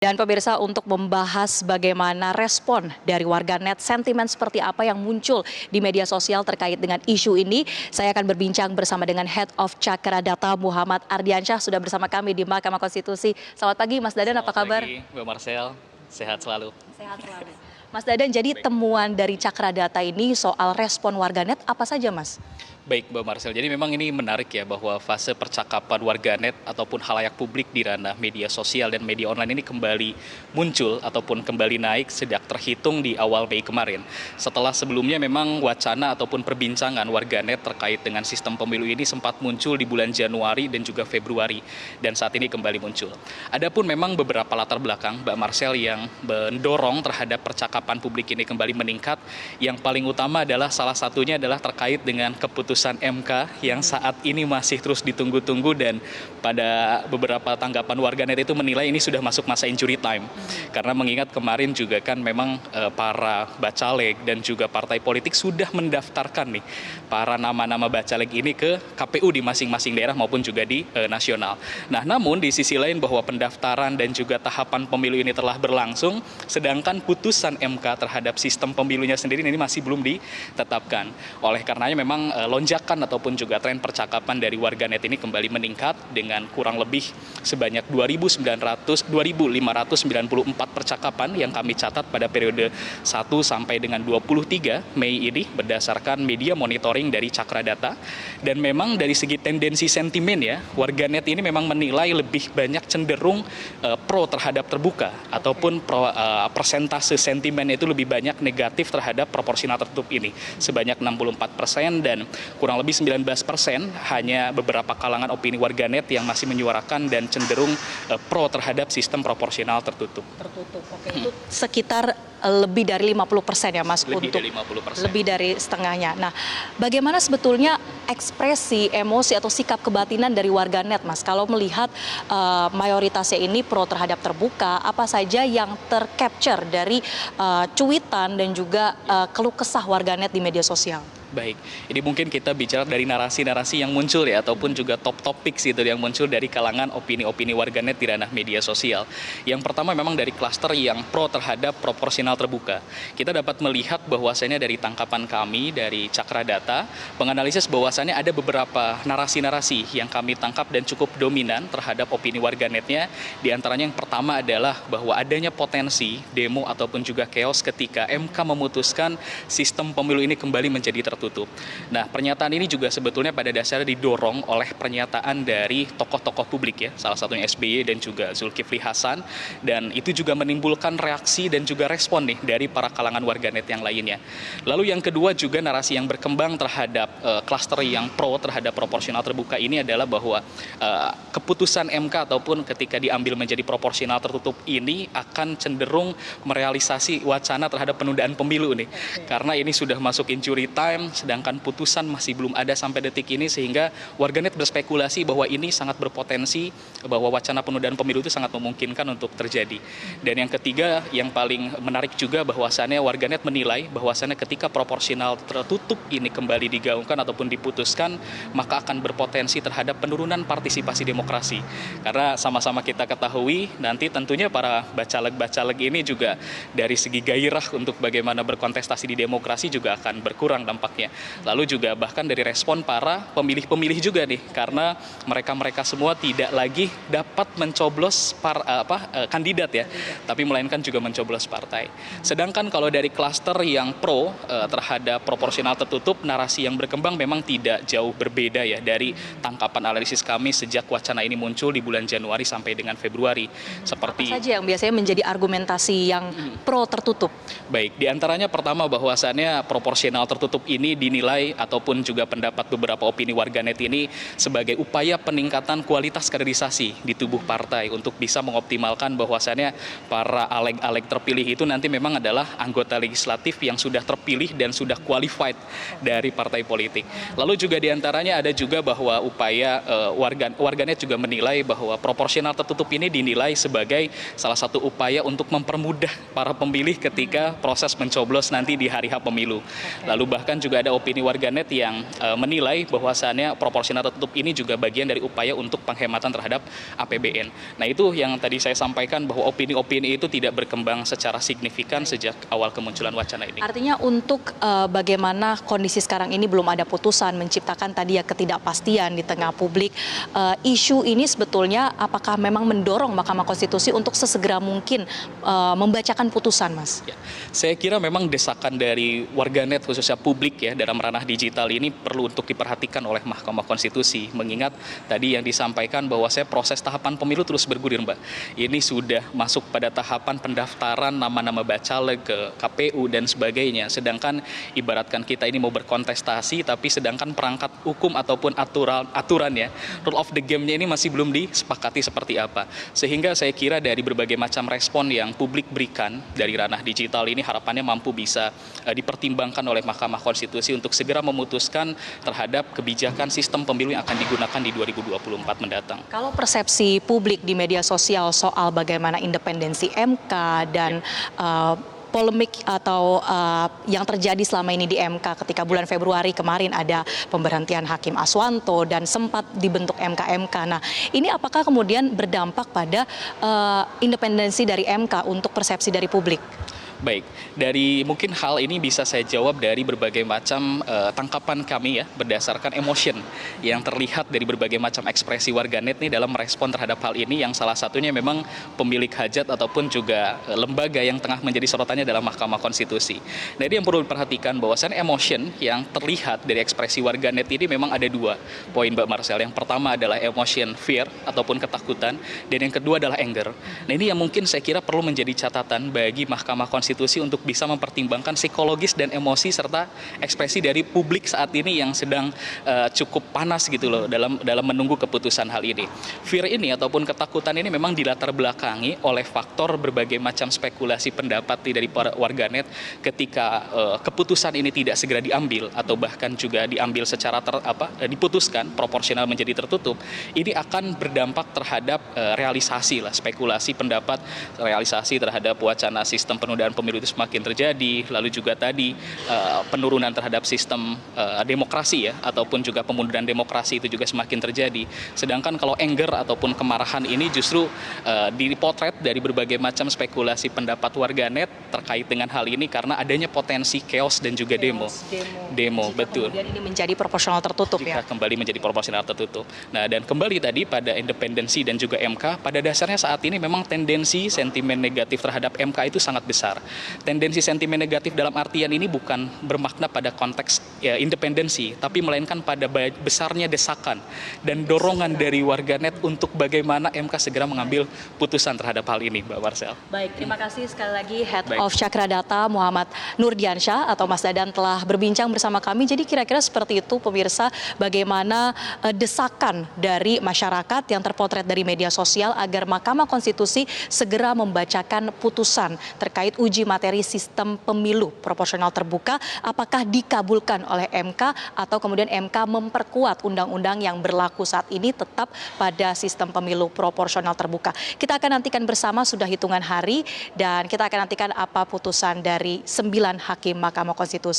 Dan pemirsa, untuk membahas bagaimana respon dari warganet, sentimen seperti apa yang muncul di media sosial terkait dengan isu ini, saya akan berbincang bersama dengan Head of Cakra Data Muhammad Ardiansyah, sudah bersama kami di Mahkamah Konstitusi. Selamat pagi Mas Dadan, apa kabar? Selamat pagi Mbak Marcel, sehat selalu. Sehat selalu. Mas Dadan, jadi temuan dari Cakra Data ini soal respon warganet apa saja Mas? Baik Mbak Marcel, jadi memang ini menarik ya bahwa fase percakapan warganet ataupun halayak publik di ranah media sosial dan media online ini kembali muncul ataupun kembali naik sejak terhitung di awal Mei kemarin. Setelah sebelumnya memang wacana ataupun perbincangan warganet terkait dengan sistem pemilu ini sempat muncul di bulan Januari dan juga Februari dan saat ini kembali muncul. Adapun memang beberapa latar belakang Mbak Marcel yang mendorong terhadap percakapan publik ini kembali meningkat. Yang paling utama adalah salah satunya adalah terkait dengan keputusan MK yang saat ini masih terus ditunggu-tunggu dan pada beberapa tanggapan warganet itu menilai ini sudah masuk masa injury time. Karena mengingat kemarin juga kan memang para bacalek dan juga partai politik sudah mendaftarkan nih para nama-nama bacalek ini ke KPU di masing-masing daerah maupun juga di nasional. Nah, namun di sisi lain bahwa pendaftaran dan juga tahapan pemilu ini telah berlangsung, sedangkan putusan MK terhadap sistem pemilunya sendiri ini masih belum ditetapkan. Oleh karenanya memang lonjakan ataupun juga tren percakapan dari warganet ini kembali meningkat dengan kurang lebih sebanyak 2.594 percakapan yang kami catat pada periode 1 sampai dengan 23 Mei ini berdasarkan media monitoring dari Cakra Data. Dan memang dari segi tendensi sentimen ya, warganet ini memang menilai lebih banyak cenderung pro terhadap terbuka ataupun persentase sentimen itu lebih banyak negatif terhadap proporsional tertutup ini sebanyak 64% dan kurang lebih 19% hanya beberapa kalangan opini warganet yang masih menyuarakan dan cenderung pro terhadap sistem proporsional tertutup. Oke. Itu sekitar lebih dari 50% ya Mas? Lebih dari 50%. Lebih dari setengahnya. Nah, bagaimana sebetulnya ekspresi, emosi atau sikap kebatinan dari warganet Mas? Kalau melihat mayoritasnya ini pro terhadap terbuka, apa saja yang tercapture dari cuitan dan juga keluh kesah warganet di media sosial? Baik, ini mungkin kita bicara dari narasi-narasi yang muncul ya, ataupun juga top topics itu yang muncul dari kalangan opini-opini warganet di ranah media sosial. Yang pertama memang dari klaster yang pro terhadap proporsional terbuka. Kita dapat melihat bahwasannya dari tangkapan kami, dari Cakra Data, menganalisis bahwasannya ada beberapa narasi-narasi yang kami tangkap dan cukup dominan terhadap opini warganetnya. Di antaranya yang pertama adalah bahwa adanya potensi demo ataupun juga chaos ketika MK memutuskan sistem pemilu ini kembali menjadi tertutup. Nah, pernyataan ini juga sebetulnya pada dasarnya didorong oleh pernyataan dari tokoh-tokoh publik ya, salah satunya SBY dan juga Zulkifli Hasan, dan itu juga menimbulkan reaksi dan juga respon nih dari para kalangan warganet yang lainnya. Lalu yang kedua juga narasi yang berkembang terhadap klaster yang pro terhadap proporsional terbuka ini adalah bahwa keputusan MK ataupun ketika diambil menjadi proporsional tertutup ini akan cenderung merealisasi wacana terhadap penundaan pemilu nih. Karena ini sudah masuk injury time, sedangkan putusan masih belum ada sampai detik ini, sehingga warganet berspekulasi bahwa ini sangat berpotensi bahwa wacana penundaan pemilu itu sangat memungkinkan untuk terjadi. Dan yang ketiga yang paling menarik juga bahwasannya warganet menilai bahwasannya ketika proporsional tertutup ini kembali digaungkan ataupun diputuskan, maka akan berpotensi terhadap penurunan partisipasi demokrasi. Karena sama-sama kita ketahui nanti tentunya para bacalek-bacalek ini juga dari segi gairah untuk bagaimana berkontestasi di demokrasi juga akan berkurang dampaknya. Lalu juga bahkan dari respon para pemilih-pemilih juga nih, karena mereka-mereka semua tidak lagi dapat mencoblos kandidat ya, tapi melainkan juga mencoblos partai. Sedangkan kalau dari klaster yang pro terhadap proporsional tertutup, narasi yang berkembang memang tidak jauh berbeda ya dari tangkapan analisis kami sejak wacana ini muncul di bulan Januari sampai dengan Februari. Seperti apa saja yang biasanya menjadi argumentasi yang pro tertutup? Baik, diantaranya pertama bahwasannya proporsional tertutup ini dinilai ataupun juga pendapat beberapa opini warganet ini sebagai upaya peningkatan kualitas kaderisasi di tubuh partai untuk bisa mengoptimalkan bahwasannya para aleg-aleg terpilih itu nanti memang adalah anggota legislatif yang sudah terpilih dan sudah qualified dari partai politik. Lalu juga diantaranya ada juga bahwa upaya warganet juga menilai bahwa proporsional tertutup ini dinilai sebagai salah satu upaya untuk mempermudah para pemilih ketika proses mencoblos nanti di hari H pemilu. Lalu bahkan juga juga ada opini warganet yang menilai bahwasannya proporsional tertutup ini juga bagian dari upaya untuk penghematan terhadap APBN. Nah, itu yang tadi saya sampaikan bahwa opini-opini itu tidak berkembang secara signifikan sejak awal kemunculan wacana ini. Artinya untuk bagaimana kondisi sekarang ini belum ada putusan, menciptakan tadi ya ketidakpastian di tengah publik. Isu ini sebetulnya apakah memang mendorong Mahkamah Konstitusi untuk sesegera mungkin membacakan putusan, Mas? Ya, saya kira memang desakan dari warganet khususnya publik ya dalam ranah digital ini perlu untuk diperhatikan oleh Mahkamah Konstitusi. Mengingat tadi yang disampaikan bahwa proses tahapan pemilu terus bergulir, Mbak. Ini sudah masuk pada tahapan pendaftaran nama-nama bacaleg ke KPU dan sebagainya. Sedangkan ibaratkan kita ini mau berkontestasi, tapi sedangkan perangkat hukum ataupun aturan ya, rule of the game-nya ini masih belum disepakati seperti apa. Sehingga saya kira dari berbagai macam respon yang publik berikan dari ranah digital ini harapannya mampu bisa dipertimbangkan oleh Mahkamah Konstitusi untuk segera memutuskan terhadap kebijakan sistem pemilu yang akan digunakan di 2024 mendatang. Kalau persepsi publik di media sosial soal bagaimana independensi MK dan polemik atau yang terjadi selama ini di MK ketika bulan Februari kemarin ada pemberhentian Hakim Aswanto dan sempat dibentuk MK-MK. Nah, ini apakah kemudian berdampak pada independensi dari MK untuk persepsi dari publik? Baik, dari mungkin hal ini bisa saya jawab dari berbagai macam tangkapan kami ya, berdasarkan emotion yang terlihat dari berbagai macam ekspresi warganet nih dalam merespon terhadap hal ini, yang salah satunya memang pemilik hajat ataupun juga lembaga yang tengah menjadi sorotannya dalam Mahkamah Konstitusi. Nah, ini yang perlu diperhatikan bahwasannya emotion yang terlihat dari ekspresi warganet ini memang ada dua poin, Mbak Marcel. Yang pertama adalah emotion fear ataupun ketakutan, dan yang kedua adalah anger. Nah, ini yang mungkin saya kira perlu menjadi catatan bagi Mahkamah Konstitusi untuk bisa mempertimbangkan psikologis dan emosi serta ekspresi dari publik saat ini yang sedang cukup panas gitu loh dalam menunggu keputusan hal ini. Fear ini ataupun ketakutan ini memang dilatar belakangi oleh faktor berbagai macam spekulasi pendapat dari para warganet ketika keputusan ini tidak segera diambil atau bahkan juga diambil secara diputuskan proporsional menjadi tertutup. Ini akan berdampak terhadap realisasi lah, spekulasi pendapat, realisasi terhadap wacana sistem penundaan pemilu itu semakin terjadi, lalu juga tadi penurunan terhadap sistem demokrasi ya, ataupun juga pemunduran demokrasi itu juga semakin terjadi. Sedangkan kalau anger ataupun kemarahan ini justru dipotret dari berbagai macam spekulasi pendapat warganet terkait dengan hal ini karena adanya potensi chaos dan juga demo, betul. Kemudian ini menjadi proporsional tertutup jika ya. Kembali menjadi proporsional tertutup. Nah, dan kembali tadi pada independensi dan juga MK, pada dasarnya saat ini memang tendensi sentimen negatif terhadap MK itu sangat besar. Tendensi sentimen negatif dalam artian ini bukan bermakna pada konteks independensi, tapi melainkan pada besarnya desakan dan dorongan dari warganet untuk bagaimana MK segera mengambil putusan terhadap hal ini, Mbak Marcel. Baik, terima kasih sekali lagi Head of Cakra Data Muhammad Nurdiansyah atau Mas Dadan telah berbincang bersama kami. Jadi kira-kira seperti itu pemirsa bagaimana desakan dari masyarakat yang terpotret dari media sosial agar Mahkamah Konstitusi segera membacakan putusan terkait uji materi sistem pemilu proporsional terbuka, apakah dikabulkan oleh MK atau kemudian MK memperkuat undang-undang yang berlaku saat ini tetap pada sistem pemilu proporsional terbuka. Kita akan nantikan bersama, sudah hitungan hari, dan kita akan nantikan apa putusan dari 9 hakim Mahkamah Konstitusi.